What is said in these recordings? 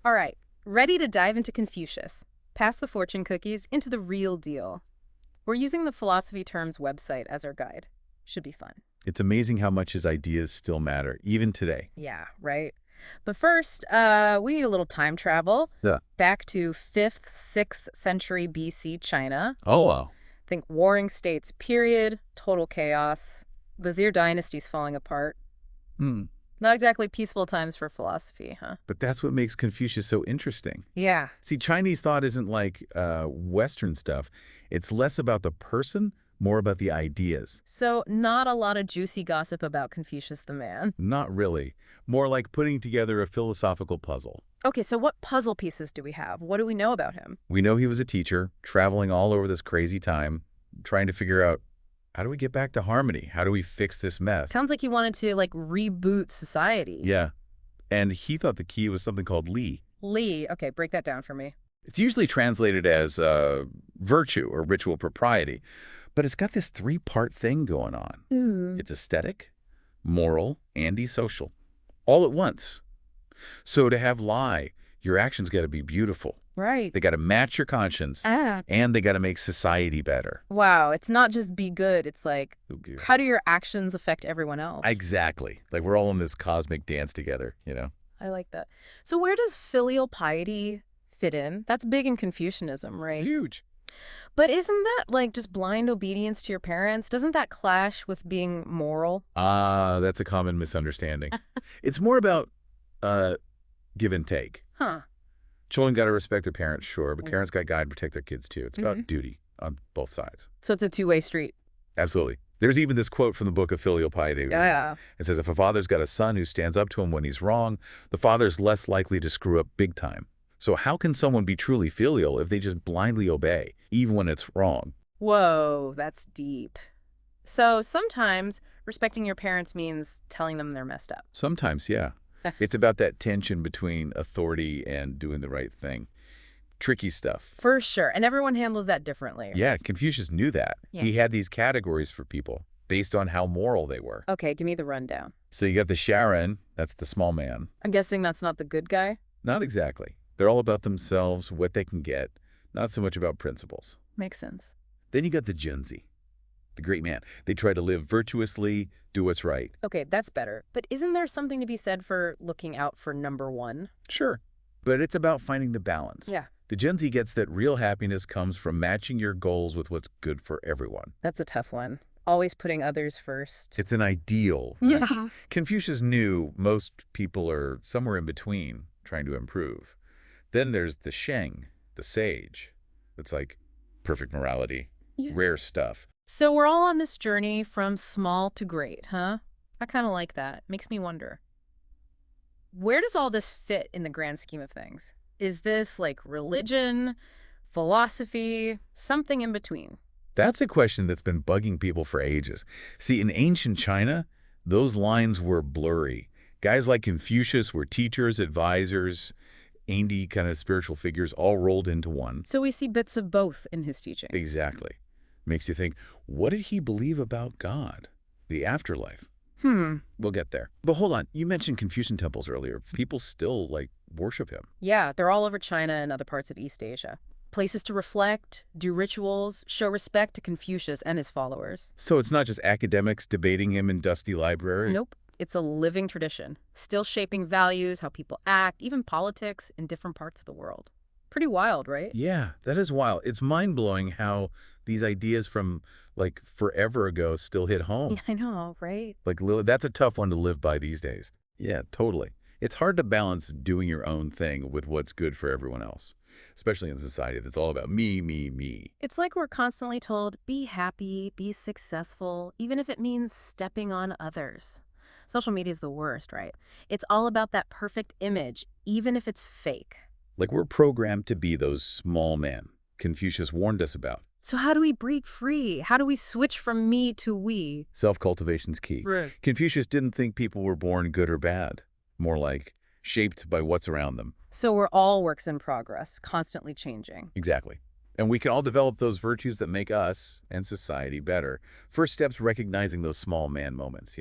All right, ready to dive into Confucius. Pass the fortune cookies into the real deal. We're using the Philosophy Terms website as our guide. Should be fun. It's amazing how much his ideas still matter, even today. Yeah, right. But first, we need a little time travel Yeah. back to 5th, 6th century BC China. Oh, wow. Think warring states, period, total chaos. The Zir dynasty's falling apart. Hmm. Not exactly peaceful times for philosophy, huh? But that's what makes Confucius so interesting. Yeah. See, Chinese thought isn't like Western stuff. It's less about the person, more about the ideas. So not a lot of juicy gossip about Confucius the man. Not really. More like putting together a philosophical puzzle. Okay, so what puzzle pieces do we have? What do we know about him? We know he was a teacher, traveling all over this crazy time, trying to figure out, how do we get back to harmony? How do we fix this mess? Sounds like he wanted to, like, reboot society. Yeah. And he thought the key was something called li. Li, okay, break that down for me. It's usually translated as virtue or ritual propriety, but it's got this three-part thing going on. It's aesthetic, moral, and social, all at once. So to have lie, your actions got to be beautiful. Right. They got to match your conscience, and they got to make society better. Wow, it's not just be good, it's like, Okay. how do your actions affect everyone else? Exactly. Like we're all in this cosmic dance together, I like that. So where does filial piety fit in? That's big in Confucianism, It's right? huge. But isn't that like just blind obedience to your parents? Doesn't that clash with being moral? That's a common misunderstanding. It's more about give and take. Huh. Children got to respect their parents, sure, but Mm. parents got to guide and protect their kids, too. It's about duty on both sides. So it's a two-way street. Absolutely. There's even this quote from the book of Filial Piety. Yeah. It says, if a father's got a son who stands up to him when he's wrong, the father's less likely to screw up big time. So how can someone be truly filial if they just blindly obey, even when it's wrong? Whoa, that's deep. So sometimes respecting your parents means telling them they're messed up. Sometimes, yeah. It's about that tension between authority and doing the right thing. Tricky stuff. For sure. And everyone handles that differently. Yeah, Confucius knew that. Yeah. He had these categories for people based on how moral they were. Okay, give me the rundown. So you got the Sharon, that's the small man. I'm guessing that's not the good guy? Not exactly. They're all about themselves, what they can get, not so much about principles. Makes sense. Then you got the Junzi, the great man. They try to live virtuously, do what's right. Okay, that's better. But isn't there something to be said for looking out for number one? Sure, but it's about finding the balance. Yeah. The Junzi gets that real happiness comes from matching your goals with what's good for everyone. That's a tough one. Always putting others first. It's an ideal. Yeah. Confucius knew most people are somewhere in between, trying to improve. Then there's the Sheng, the sage. It's like perfect morality, Yeah. rare stuff. So we're all on this journey from small to great, huh? I kind of like that. Makes me wonder. Where does all this fit in the grand scheme of things? Is this like religion, philosophy, something in between? That's a question that's been bugging people for ages. See, in ancient China, those lines were blurry. Guys like Confucius were teachers, advisors, Andy kind of spiritual figures all rolled into one. So we see bits of both in his teaching. Exactly. Makes you think, what did he believe about God, the afterlife? We'll get there. But hold on, you mentioned Confucian temples earlier. People still, worship him. Yeah, they're all over China and other parts of East Asia. Places to reflect, do rituals, show respect to Confucius and his followers. So it's not just academics debating him in dusty libraries? Nope. It's a living tradition, still shaping values, how people act, even politics in different parts of the world. Pretty wild, right? Yeah, that is wild. It's mind-blowing how these ideas from, forever ago still hit home. Yeah, I know, right? That's a tough one to live by these days. Yeah, totally. It's hard to balance doing your own thing with what's good for everyone else, especially in a society that's all about me, me, me. It's like we're constantly told, be happy, be successful, even if it means stepping on others. Social media is the worst, right? It's all about that perfect image, even if it's fake. Like we're programmed to be those small men Confucius warned us about. So how do we break free? How do we switch from me to we? Self-cultivation's key. Right. Confucius didn't think people were born good or bad, more like shaped by what's around them. So we're all works in progress, constantly changing. Exactly. And we can all develop those virtues that make us and society better. First step's recognizing those small man moments,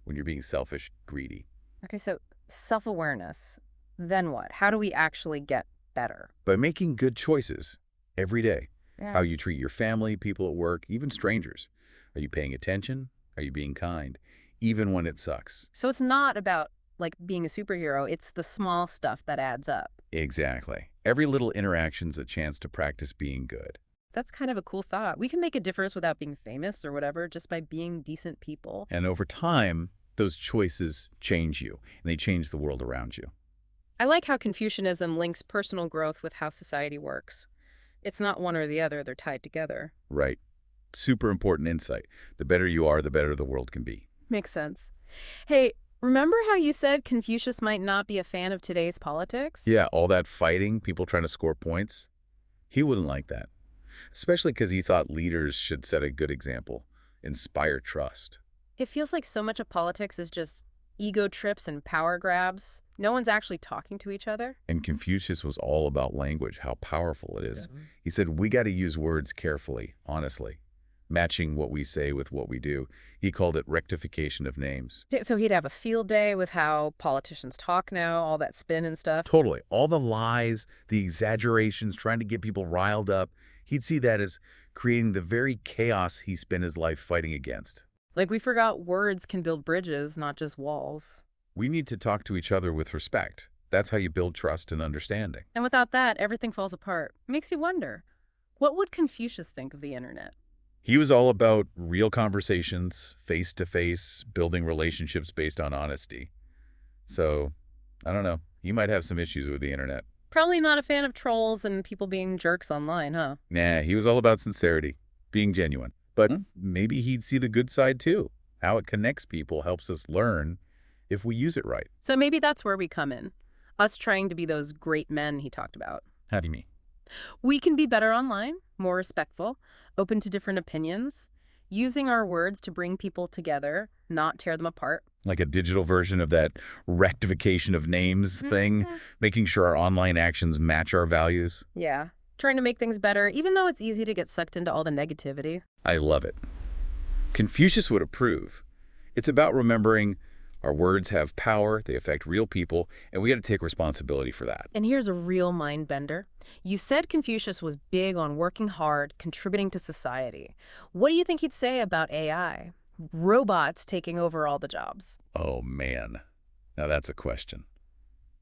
when you're being selfish, greedy. Okay, so self-awareness. Then what? How do we actually get better? By making good choices every day. How Yeah. you treat your family, people at work, even strangers. Are you paying attention? Are you being kind? Even when it sucks. So it's not about, like, being a superhero. It's the small stuff that adds up. Exactly. Every little interaction's a chance to practice being good. That's kind of a cool thought. We can make a difference without being famous or whatever, just by being decent people. And over time, those choices change you, and they change the world around you. I like how Confucianism links personal growth with how society works. It's not one or the other, they're tied together. Right. Super important insight. The better you are, the better the world can be. Makes sense. Hey, remember how you said Confucius might not be a fan of today's politics? Yeah, all that fighting, people trying to score points, he wouldn't like that. Especially because he thought leaders should set a good example, inspire trust. It feels like so much of politics is just ego trips and power grabs. No one's actually talking to each other. And Confucius was all about language, how powerful it is. Yeah. He said, we got to use words carefully, honestly, matching what we say with what we do. He called it rectification of names. So he'd have a field day with how politicians talk now, all that spin and stuff. Totally. All the lies, the exaggerations, trying to get people riled up, he'd see that as creating the very chaos he spent his life fighting against. Like, we forgot words can build bridges, not just walls. We need to talk to each other with respect. That's how you build trust and understanding. And without that, everything falls apart. Makes you wonder, what would Confucius think of the internet? He was all about real conversations, face-to-face, building relationships based on honesty. So, I don't know. He might have some issues with the internet. Probably not a fan of trolls and people being jerks online, huh? Nah, he was all about sincerity, being genuine. But maybe he'd see the good side too. How it connects people helps us learn if we use it right. So maybe that's where we come in. Us trying to be those great men he talked about. How do you mean? We can be better online, more respectful, open to different opinions, using our words to bring people together, not tear them apart. Like a digital version of that rectification of names thing, making sure our online actions match our values. Yeah, trying to make things better, even though it's easy to get sucked into all the negativity. I love it. Confucius would approve. It's about remembering our words have power, they affect real people, and we got to take responsibility for that. And here's a real mind bender. You said Confucius was big on working hard, contributing to society. What do you think he'd say about AI? Robots taking over all the jobs. Oh, man. Now that's a question.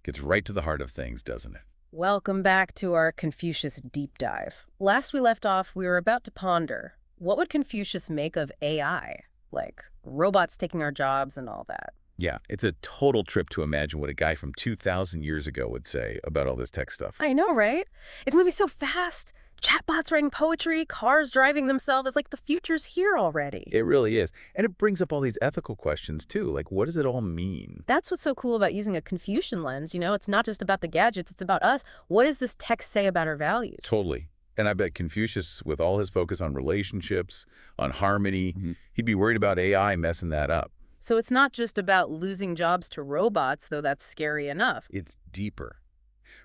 Gets right to the heart of things, doesn't it? Welcome back to our Confucius deep dive. Last we left off, we were about to ponder, what would Confucius make of AI? Like, robots taking our jobs and all that. Yeah, it's a total trip to imagine what a guy from 2,000 years ago would say about all this tech stuff. I know, right? It's moving so fast. Chatbots writing poetry, cars driving themselves. It's like the future's here already. It really is. And it brings up all these ethical questions, too. Like, what does it all mean? That's what's so cool about using a Confucian lens. You know, it's not just about the gadgets, it's about us. What does this text say about our values? Totally. And I bet Confucius, with all his focus on relationships, on harmony, he'd be worried about AI messing that up. So it's not just about losing jobs to robots, though that's scary enough. It's deeper.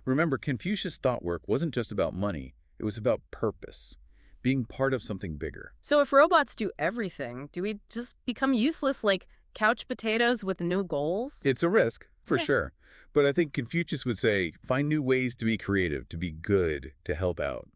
Remember, Confucius' thought work wasn't just about money. It was about purpose, being part of something bigger. So if robots do everything, do we just become useless like couch potatoes with no goals? It's a risk, for Yeah. sure. But I think Confucius would say, find new ways to be creative, to be good, to help out,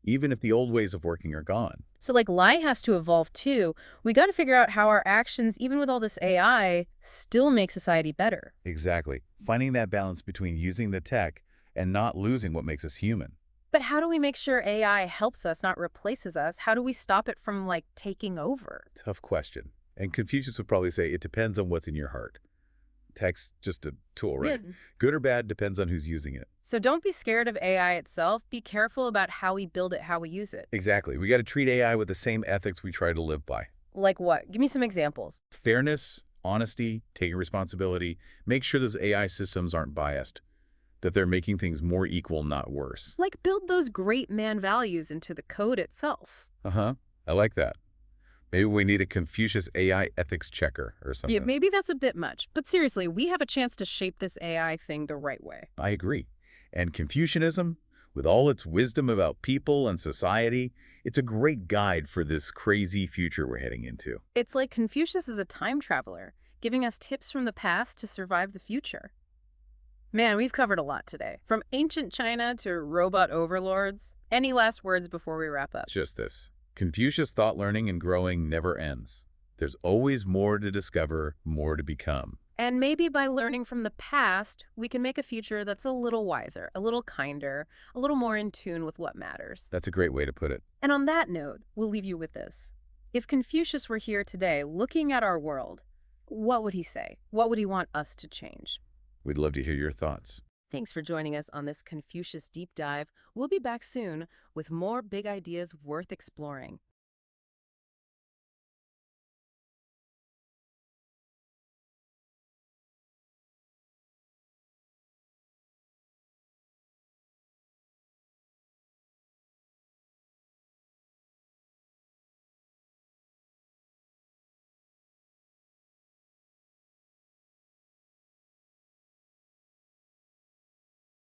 even if the old ways of working are gone. So like life has to evolve too. We got to figure out how our actions, even with all this AI, still make society better. Exactly. Finding that balance between using the tech and not losing what makes us human. But how do we make sure AI helps us, not replaces us? How do we stop it from, like, taking over? Tough question. And Confucius would probably say it depends on what's in your heart. Tech's just a tool, right? Yeah. Good or bad depends on who's using it. So don't be scared of AI itself. Be careful about how we build it, how we use it. Exactly. We got to treat AI with the same ethics we try to live by. Like what? Give me some examples. Fairness, honesty, taking responsibility. Make sure those AI systems aren't biased, that they're making things more equal, not worse. Like build those great man values into the code itself. Uh-huh. I like that. Maybe we need a Confucius AI ethics checker or something. Yeah, maybe that's a bit much. But seriously, we have a chance to shape this AI thing the right way. I agree. And Confucianism, with all its wisdom about people and society, it's a great guide for this crazy future we're heading into. It's like Confucius is a time traveler, giving us tips from the past to survive the future. Man, we've covered a lot today. From ancient China to robot overlords. Any last words before we wrap up? Just this. Confucius thought learning and growing never ends. There's always more to discover, more to become. And maybe by learning from the past, we can make a future that's a little wiser, a little kinder, a little more in tune with what matters. That's a great way to put it. And on that note, we'll leave you with this. If Confucius were here today looking at our world, what would he say? What would he want us to change? We'd love to hear your thoughts. Thanks for joining us on this Confucius deep dive. We'll be back soon with more big ideas worth exploring.